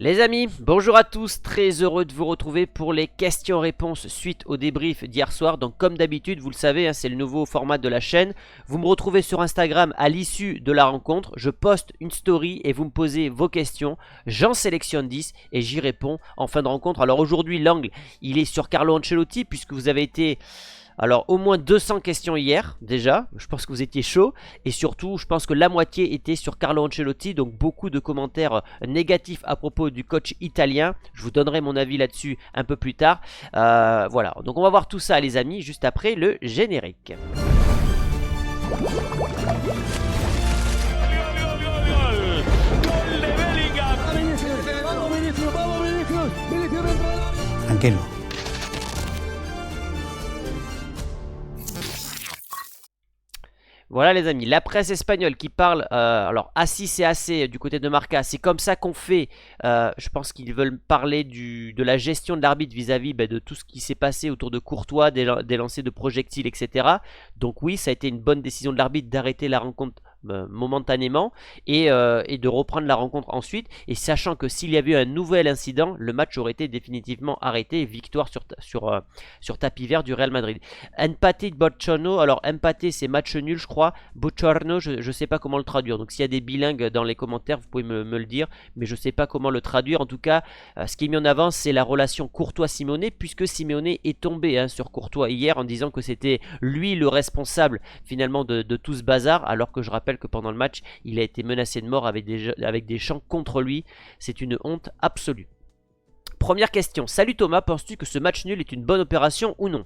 Les amis, bonjour à tous, très heureux de vous retrouver pour les questions-réponses suite au débrief d'hier soir. Donc comme d'habitude, vous le savez, c'est le nouveau format de la chaîne. Vous me retrouvez sur Instagram à l'issue de la rencontre. Je poste une story et vous me posez vos questions. J'en sélectionne 10 et j'y réponds en fin de rencontre. Alors aujourd'hui, l'angle, il est sur Carlo Ancelotti puisque vous avez été... Alors au moins 200 questions hier déjà, je pense que vous étiez chaud et surtout je pense que la moitié était sur Carlo Ancelotti, donc beaucoup de commentaires négatifs à propos du coach italien. Je vous donnerai mon avis là-dessus un peu plus tard. Voilà, donc on va voir tout ça les amis juste après le générique. Tranquilo. Voilà les amis, la presse espagnole qui parle, alors Assis et AC du côté de Marca, c'est comme ça qu'on fait, je pense qu'ils veulent parler de la gestion de l'arbitre vis-à-vis de tout ce qui s'est passé autour de Courtois, des lancers de projectiles, etc. Donc oui, ça a été une bonne décision de l'arbitre d'arrêter la rencontre momentanément et de reprendre la rencontre ensuite, et sachant que s'il y avait eu un nouvel incident, le match aurait été définitivement arrêté, victoire sur tapis vert du Real Madrid. Empate de Bocciano, alors empate c'est match nul je crois, Bocciano je sais pas comment le traduire, donc s'il y a des bilingues dans les commentaires vous pouvez me le dire, mais je sais pas comment le traduire. En tout cas ce qui est mis en avant c'est la relation Courtois-Simeone, puisque Simeone est tombé sur Courtois hier en disant que c'était lui le responsable finalement de tout ce bazar, alors que je rappelle que pendant le match il a été menacé de mort avec des chants contre lui. C'est une honte absolue. Première question, salut Thomas, penses-tu que ce match nul est une bonne opération ou non?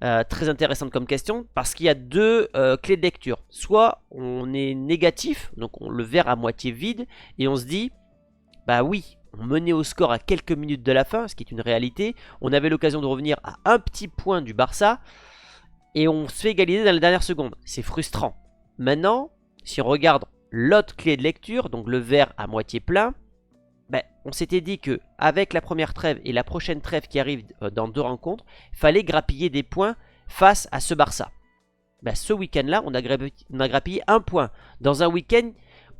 Très intéressante comme question, parce qu'il y a deux clés de lecture. Soit on est négatif, donc on le verre à moitié vide, et on se dit, bah oui, on menait au score à quelques minutes de la fin, ce qui est une réalité. On avait l'occasion de revenir à un petit point du Barça, et on se fait égaliser dans la dernière seconde. C'est frustrant. Maintenant, si on regarde l'autre clé de lecture, donc le verre à moitié plein, on s'était dit que avec la première trêve et la prochaine trêve qui arrive dans 2 rencontres, il fallait grappiller des points face à ce Barça. Ce week-end-là, on a grappillé 1 point dans un week-end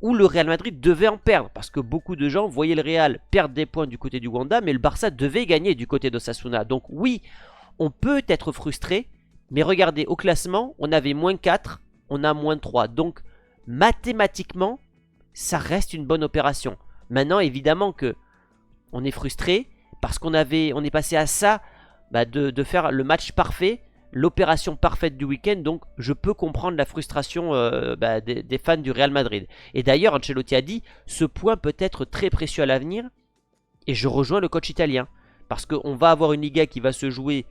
où le Real Madrid devait en perdre, parce que beaucoup de gens voyaient le Real perdre des points du côté du Wanda, mais le Barça devait gagner du côté d'Osasuna. Donc oui, on peut être frustré, mais regardez, au classement, on avait -4, on a -3. Donc mathématiquement, ça reste une bonne opération. Maintenant, évidemment que on est frustré parce on est passé à ça de faire le match parfait, l'opération parfaite du week-end. Donc, je peux comprendre la frustration des fans du Real Madrid. Et d'ailleurs, Ancelotti a dit, ce point peut être très précieux à l'avenir. Et je rejoins le coach italien. Parce qu'on va avoir une Liga qui va se jouer,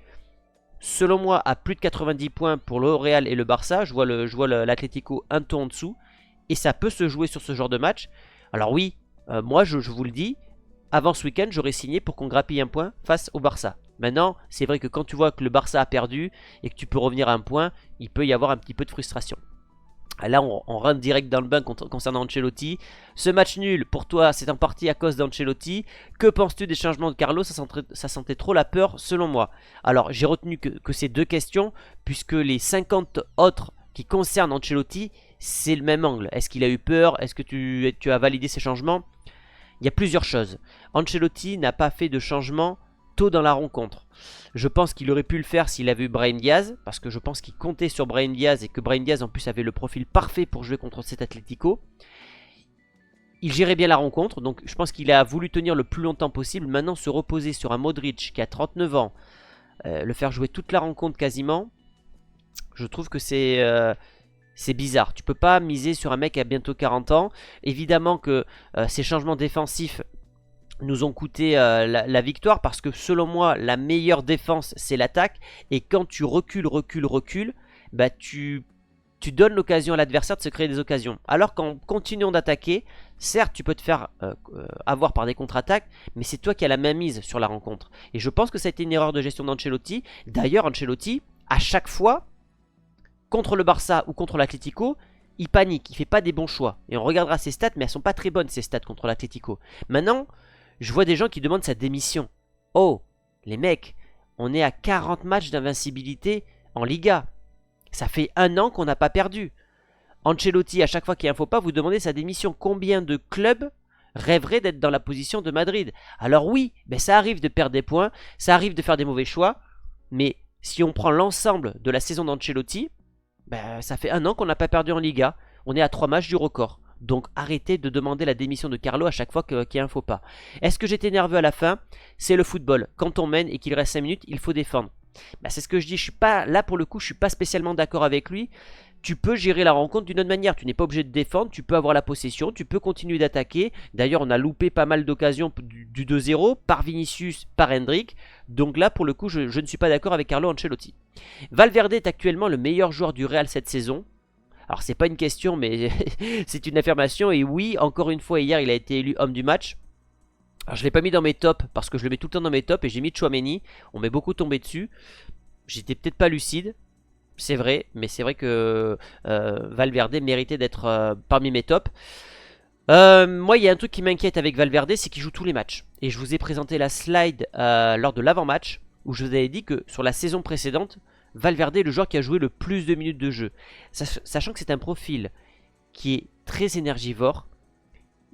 selon moi, à plus de 90 points pour le Real et le Barça. Je vois l'Atlético un ton en dessous. Et ça peut se jouer sur ce genre de match. Alors oui, moi je vous le dis, avant ce week-end j'aurais signé pour qu'on grappille un point face au Barça. Maintenant c'est vrai que quand tu vois que le Barça a perdu et que tu peux revenir à un point, il peut y avoir un petit peu de frustration. Là on rentre direct dans le bain concernant Ancelotti. Ce match nul pour toi c'est en partie à cause d'Ancelotti. Que penses-tu des changements de Carlo? Ça sentait trop la peur selon moi. Alors j'ai retenu que ces 2 questions, puisque les 50 autres qui concernent Ancelotti, c'est le même angle. Est-ce qu'il a eu peur? Est-ce que tu as validé ces changements? Il y a plusieurs choses. Ancelotti n'a pas fait de changement tôt dans la rencontre. Je pense qu'il aurait pu le faire s'il avait eu Brahim Diaz, parce que je pense qu'il comptait sur Brahim Diaz et que Brahim Diaz en plus avait le profil parfait pour jouer contre cet Atlético. Il gérait bien la rencontre, donc je pense qu'il a voulu tenir le plus longtemps possible. Maintenant, se reposer sur un Modric qui a 39 ans, le faire jouer toute la rencontre quasiment, je trouve que c'est bizarre. Tu peux pas miser sur un mec qui a bientôt 40 ans. Évidemment que ces changements défensifs nous ont coûté la victoire, parce que selon moi la meilleure défense c'est l'attaque, et quand tu recules, tu donnes l'occasion à l'adversaire de se créer des occasions. Alors qu'en continuant d'attaquer, certes tu peux te faire avoir par des contre-attaques, mais c'est toi qui as la main mise sur la rencontre. Et je pense que ça a été une erreur de gestion d'Ancelotti. D'ailleurs Ancelotti, à chaque fois, contre le Barça ou contre l'Atlético, il panique, il fait pas des bons choix. Et on regardera ses stats, mais elles sont pas très bonnes ces stats contre l'Atlético. Maintenant, je vois des gens qui demandent sa démission. Oh, les mecs, on est à 40 matchs d'invincibilité en Liga. Ça fait 1 an qu'on n'a pas perdu. Ancelotti, à chaque fois qu'il y a un faux pas, vous demandez sa démission. Combien de clubs rêverait d'être dans la position de Madrid. Alors oui, ben ça arrive de perdre des points, ça arrive de faire des mauvais choix, mais si on prend l'ensemble de la saison d'Ancelotti, ben, ça fait 1 an qu'on n'a pas perdu en Liga. On est à 3 matchs du record. Donc arrêtez de demander la démission de Carlo à chaque fois qu'il y a un faux pas. Est-ce que j'étais nerveux à la fin? C'est le football. Quand on mène et qu'il reste 5 minutes, il faut défendre. Ben, c'est ce que je dis. Je suis pas là pour le coup, je suis pas spécialement d'accord avec lui. Tu peux gérer la rencontre d'une autre manière. Tu n'es pas obligé de défendre, tu peux avoir la possession, tu peux continuer d'attaquer. D'ailleurs, on a loupé pas mal d'occasions du 2-0 par Vinicius, par Hendrick. Donc là, pour le coup, je ne suis pas d'accord avec Carlo Ancelotti. Valverde est actuellement le meilleur joueur du Real cette saison. Alors c'est pas une question, mais c'est une affirmation. Et oui, encore une fois, hier, il a été élu homme du match. Alors je ne l'ai pas mis dans mes tops, parce que je le mets tout le temps dans mes tops, et j'ai mis Tchouaméni. On m'est beaucoup tombé dessus. J'étais peut-être pas lucide, c'est vrai, mais c'est vrai que Valverde méritait d'être parmi mes tops. Moi, il y a un truc qui m'inquiète avec Valverde, c'est qu'il joue tous les matchs. Et je vous ai présenté la slide lors de l'avant-match, où je vous avais dit que sur la saison précédente, Valverde est le joueur qui a joué le plus de minutes de jeu. Sachant que c'est un profil qui est très énergivore,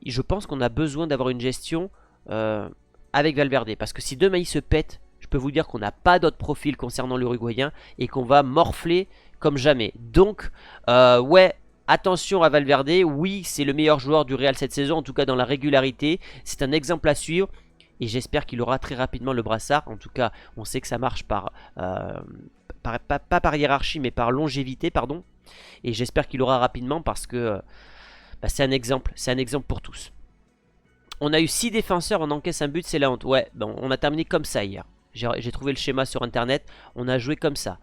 je pense qu'on a besoin d'avoir une gestion avec Valverde. Parce que si demain il se pète, je peux vous dire qu'on n'a pas d'autre profil concernant l'Uruguayen et qu'on va morfler comme jamais. Donc, ouais, attention à Valverde. Oui, c'est le meilleur joueur du Real cette saison, en tout cas dans la régularité. C'est un exemple à suivre. Et j'espère qu'il aura très rapidement le brassard. En tout cas, on sait que ça marche pas par hiérarchie, mais par longévité, pardon. Et j'espère qu'il aura rapidement parce que bah, c'est un exemple pour tous. On a eu 6 défenseurs, on encaisse un but, c'est la honte. Ouais, bon, on a terminé comme ça hier. J'ai trouvé le schéma sur internet, on a joué comme ça.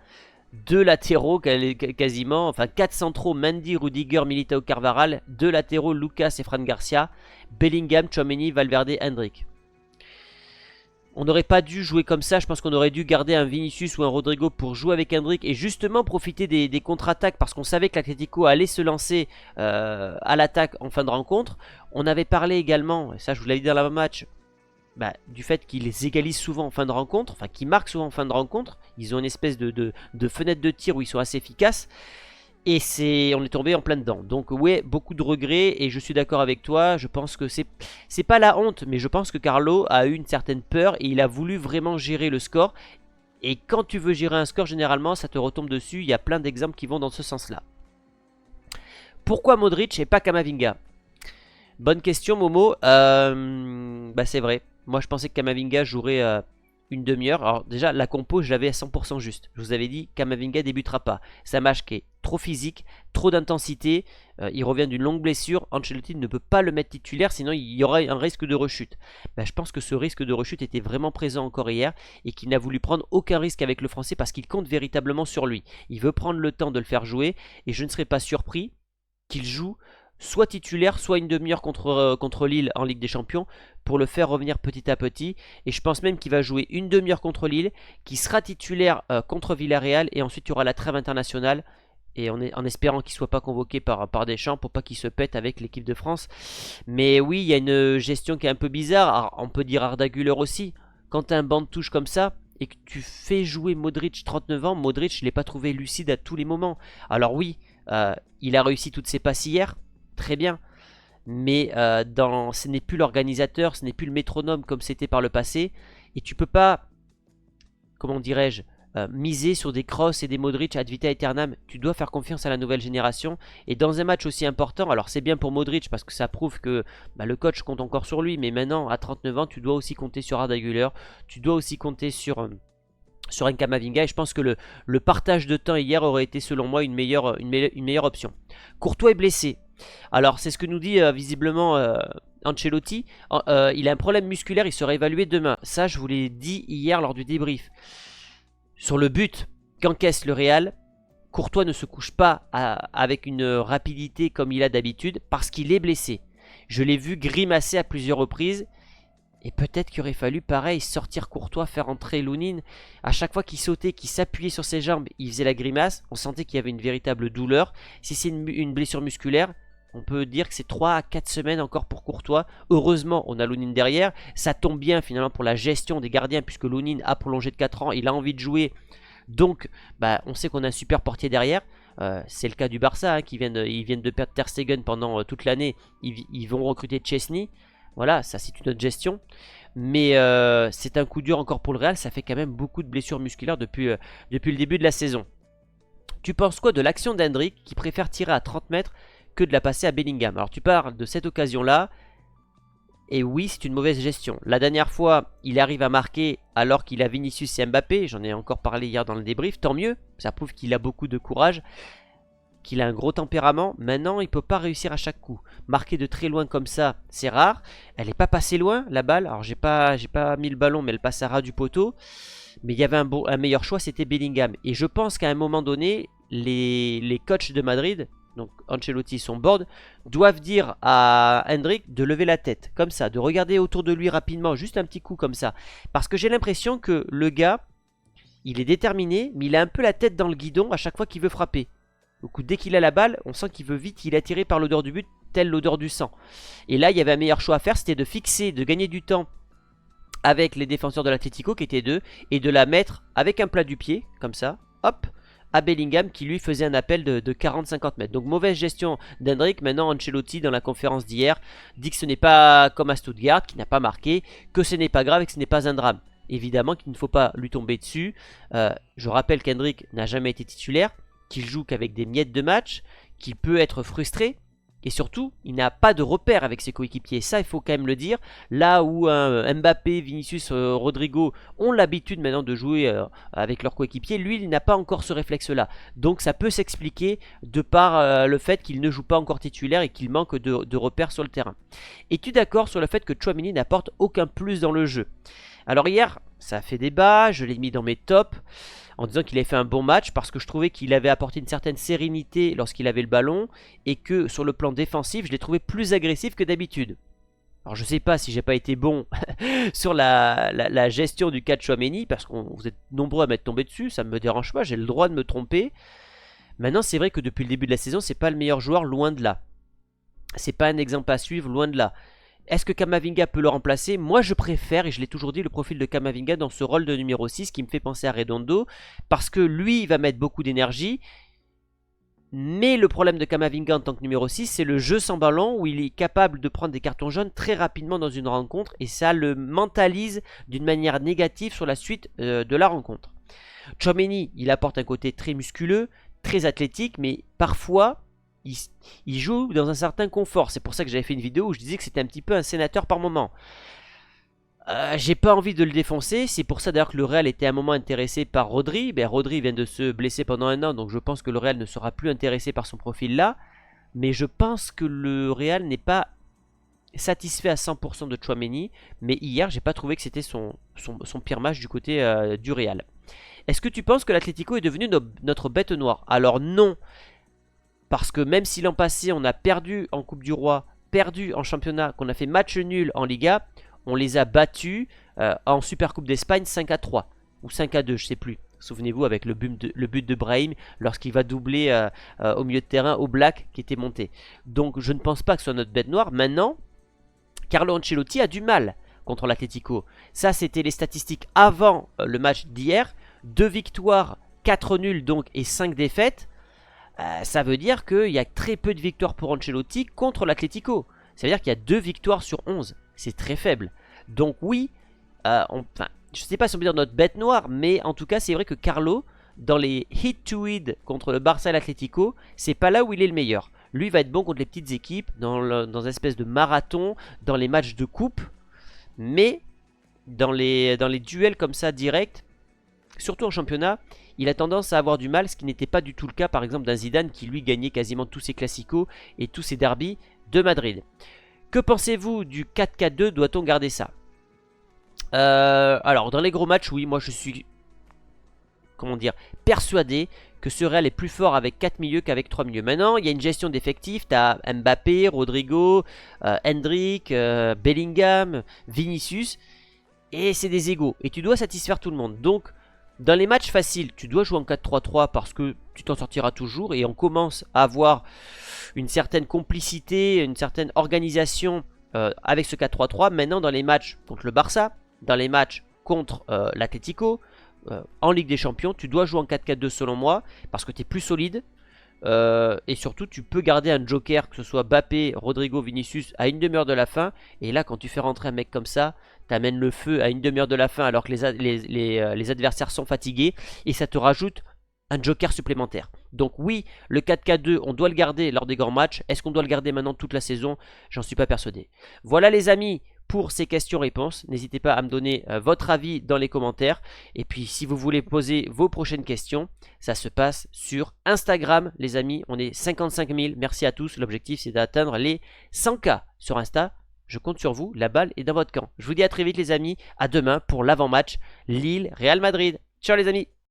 2 latéraux quasiment, enfin 4 centraux, Mendy, Rudiger, Militao, Carvajal. 2 latéraux, Lucas et Fran Garcia. Bellingham, Tchouaméni, Valverde, Hendrick. On n'aurait pas dû jouer comme ça, je pense qu'on aurait dû garder un Vinicius ou un Rodrigo pour jouer avec Hendrick et justement profiter des contre-attaques parce qu'on savait que l'Atlético allait se lancer à l'attaque en fin de rencontre. On avait parlé également, et ça je vous l'avais dit dans l'avant-match, du fait qu'ils égalisent souvent en fin de rencontre, enfin qu'ils marquent souvent en fin de rencontre. Ils ont une espèce de fenêtre de tir où ils sont assez efficaces. Et on est tombé en plein dedans. Donc ouais, beaucoup de regrets et je suis d'accord avec toi. Je pense que c'est pas la honte, mais je pense que Carlo a eu une certaine peur et il a voulu vraiment gérer le score. Et quand tu veux gérer un score, généralement, ça te retombe dessus. Il y a plein d'exemples qui vont dans ce sens-là. Pourquoi Modric et pas Camavinga? Bonne question, Momo. C'est vrai. Moi, je pensais que Camavinga jouerait une demi-heure. Alors déjà, la compo, je l'avais à 100% juste. Je vous avais dit, Camavinga débutera pas. C'est un match qui est trop physique, trop d'intensité. Il revient d'une longue blessure. Ancelotti ne peut pas le mettre titulaire, sinon il y aura un risque de rechute. Je pense que ce risque de rechute était vraiment présent encore hier et qu'il n'a voulu prendre aucun risque avec le Français parce qu'il compte véritablement sur lui. Il veut prendre le temps de le faire jouer et je ne serais pas surpris qu'il joue soit titulaire, soit une demi-heure contre Lille en Ligue des Champions pour le faire revenir petit à petit. Et je pense même qu'il va jouer une demi-heure contre Lille, qui sera titulaire contre Villarreal et ensuite il y aura la trêve internationale. Et en espérant qu'il ne soit pas convoqué par Deschamps pour pas qu'il se pète avec l'équipe de France. Mais oui, il y a une gestion qui est un peu bizarre. Alors, on peut dire Arda Güler aussi. Quand tu as un banc de touche comme ça et que tu fais jouer Modric 39 ans, Modric je ne l'ai pas trouvé lucide à tous les moments. Alors oui, il a réussi toutes ses passes hier. Très bien, mais ce n'est plus l'organisateur, ce n'est plus le métronome comme c'était par le passé, et tu peux pas, comment dirais-je, miser sur des Kroos et des Modric ad vitam aeternam. Tu dois faire confiance à la nouvelle génération, et dans un match aussi important, alors c'est bien pour Modric parce que ça prouve que le coach compte encore sur lui, mais maintenant à 39 ans, tu dois aussi compter sur Arda Güler, tu dois aussi compter sur un Camavinga, et je pense que le partage de temps hier aurait été selon moi une meilleure option. Courtois est blessé. Alors c'est ce que nous dit visiblement Ancelotti. Il a un problème musculaire, il sera évalué demain. Ça je vous l'ai dit hier lors du débrief. Sur le but qu'encaisse le Real, Courtois ne se couche pas avec une rapidité comme il a d'habitude parce qu'il est blessé. Je l'ai vu grimacer à plusieurs reprises. Et peut-être qu'il aurait fallu, pareil, sortir Courtois, faire entrer Lunin. À chaque fois qu'il sautait, qu'il s'appuyait sur ses jambes, il faisait la grimace. On sentait qu'il y avait une véritable douleur. Si c'est une blessure musculaire, on peut dire que c'est 3 à 4 semaines encore pour Courtois. Heureusement, on a Lunin derrière. Ça tombe bien finalement pour la gestion des gardiens, puisque Lunin a prolongé de 4 ans. Il a envie de jouer. Donc, on sait qu'on a un super portier derrière. C'est le cas du Barça, hein, ils viennent de perdre Ter Stegen pendant toute l'année. Ils vont recruter Chesney. Voilà, ça c'est une autre gestion. Mais c'est un coup dur encore pour le Real. Ça fait quand même beaucoup de blessures musculaires depuis le début de la saison. Tu penses quoi de l'action d'Hendrick qui préfère tirer à 30 mètres que de la passer à Bellingham? Alors tu parles de cette occasion-là. Et oui, c'est une mauvaise gestion. La dernière fois, il arrive à marquer alors qu'il a Vinicius et Mbappé. J'en ai encore parlé hier dans le débrief. Tant mieux, ça prouve qu'il a beaucoup de courage, qu'il a un gros tempérament. Maintenant, il ne peut pas réussir à chaque coup. Marquer de très loin comme ça, c'est rare. Elle n'est pas passée loin, la balle. Alors, j'ai pas mis le ballon, mais elle passe à ras du poteau. Mais il y avait un meilleur choix, c'était Bellingham. Et je pense qu'à un moment donné, les coachs de Madrid, donc Ancelotti, son board, doivent dire à Hendrick de lever la tête, comme ça, de regarder autour de lui rapidement, juste un petit coup comme ça. Parce que j'ai l'impression que le gars, il est déterminé, mais il a un peu la tête dans le guidon à chaque fois qu'il veut frapper. Du coup, dès qu'il a la balle, on sent qu'il veut vite, il est attiré par l'odeur du but, telle l'odeur du sang. Et là, il y avait un meilleur choix à faire, c'était de fixer, de gagner du temps avec les défenseurs de l'Atlético qui étaient deux, et de la mettre avec un plat du pied, comme ça, hop, à Bellingham qui lui faisait un appel de 40-50 mètres. Donc mauvaise gestion d'Hendrick. Maintenant Ancelotti dans la conférence d'hier dit que ce n'est pas comme à Stuttgart, qui n'a pas marqué, que ce n'est pas grave et que ce n'est pas un drame. Évidemment qu'il ne faut pas lui tomber dessus. Je rappelle qu'Hendrick n'a jamais été titulaire, qu'il joue qu'avec des miettes de match, qu'il peut être frustré. Et surtout, il n'a pas de repère avec ses coéquipiers. Ça, il faut quand même le dire. Là où Mbappé, Vinicius, Rodrigo ont l'habitude maintenant de jouer avec leurs coéquipiers, lui, il n'a pas encore ce réflexe-là. Donc ça peut s'expliquer de par le fait qu'il ne joue pas encore titulaire et qu'il manque de repères sur le terrain. Es-tu d'accord sur le fait que Tchouaméni n'apporte aucun plus dans le jeu? Alors hier, ça a fait débat, je l'ai mis dans mes tops en disant qu'il avait fait un bon match parce que je trouvais qu'il avait apporté une certaine sérénité lorsqu'il avait le ballon et que sur le plan défensif, je l'ai trouvé plus agressif que d'habitude. Alors je sais pas si j'ai pas été bon sur la gestion du cas de Tchouaméni parce que vous êtes nombreux à m'être tombé dessus, ça ne me dérange pas, j'ai le droit de me tromper. Maintenant c'est vrai que depuis le début de la saison, c'est pas le meilleur joueur, loin de là. C'est pas un exemple à suivre, loin de là. Est-ce que Camavinga peut le remplacer? Moi je préfère, et je l'ai toujours dit, le profil de Camavinga dans ce rôle de numéro 6 qui me fait penser à Redondo, parce que lui il va mettre beaucoup d'énergie, mais le problème de Camavinga en tant que numéro 6 c'est le jeu sans ballon où il est capable de prendre des cartons jaunes très rapidement dans une rencontre et ça le mentalise d'une manière négative sur la suite de la rencontre. Tchouaméni il apporte un côté très musculeux, très athlétique, mais parfois il joue dans un certain confort. C'est pour ça que j'avais fait une vidéo où je disais que c'était un petit peu un sénateur par moment. J'ai pas envie de le défoncer. C'est pour ça d'ailleurs que le Real était à un moment intéressé par Rodri. Rodri vient de se blesser pendant un an, donc je pense que le Real ne sera plus intéressé par son profil là. Mais je pense que le Real n'est pas satisfait à 100% de Tchouaméni. Mais hier, j'ai pas trouvé que c'était son pire match du côté du Real. Est-ce que tu penses que l'Atlético est devenu notre bête noire? Alors non. Parce que même si l'an passé on a perdu en Coupe du Roi, perdu en championnat, qu'on a fait match nul en Liga, on les a battus en Supercoupe d'Espagne 5-3 ou 5-2, je sais plus. Souvenez-vous avec le but de Brahim lorsqu'il va doubler au milieu de terrain au Black qui était monté. Donc je ne pense pas que ce soit notre bête noire. Maintenant, Carlo Ancelotti a du mal contre l'Atlético. Ça c'était les statistiques avant le match d'hier. 2 victoires, 4 nuls donc et 5 défaites. Ça veut dire qu'il y a très peu de victoires pour Ancelotti contre l'Atlético. Ça veut dire qu'il y a 2 victoires sur 11. C'est très faible. Donc oui, je ne sais pas si on peut dire notre bête noire, mais en tout cas c'est vrai que Carlo, dans les hit-to-hit contre le Barça et l'Atlético, c'est pas là où il est le meilleur. Lui va être bon contre les petites équipes, dans une espèce de marathon, dans les matchs de coupe, mais dans les duels comme ça directs, surtout en championnat, il a tendance à avoir du mal, ce qui n'était pas du tout le cas par exemple d'un Zidane qui lui gagnait quasiment tous ses classicos et tous ses derbys de Madrid. Que pensez-vous du 4-4-2? Doit-on garder ça? Alors dans les gros matchs, oui, moi je suis persuadé que ce Real est plus fort avec 4 milieux qu'avec 3 milieux. Maintenant, il y a une gestion d'effectifs, tu as Mbappé, Rodrigo, Hendrick, Bellingham, Vinicius, et c'est des égaux, et tu dois satisfaire tout le monde. Donc dans les matchs faciles, tu dois jouer en 4-3-3 parce que tu t'en sortiras toujours et on commence à avoir une certaine complicité, une certaine organisation avec ce 4-3-3. Maintenant, dans les matchs contre le Barça, dans les matchs contre l'Atlético, en Ligue des Champions, tu dois jouer en 4-4-2 selon moi parce que tu es plus solide, Et surtout, tu peux garder un joker, que ce soit Mbappé, Rodrigo, Vinicius, à une demi-heure de la fin. Et là, quand tu fais rentrer un mec comme ça, t'amènes le feu à une demi-heure de la fin alors que les adversaires sont fatigués. Et ça te rajoute un joker supplémentaire. Donc oui, le 4K2, on doit le garder lors des grands matchs. Est-ce qu'on doit le garder maintenant toute la saison? J'en suis pas persuadé. Voilà les amis pour ces questions-réponses. N'hésitez pas à me donner votre avis dans les commentaires. Et puis si vous voulez poser vos prochaines questions, ça se passe sur Instagram les amis. On est 55 000, merci à tous. L'objectif c'est d'atteindre les 100K sur Insta. Je compte sur vous, la balle est dans votre camp. Je vous dis à très vite les amis, à demain pour l'avant-match Lille-Real Madrid. Ciao les amis!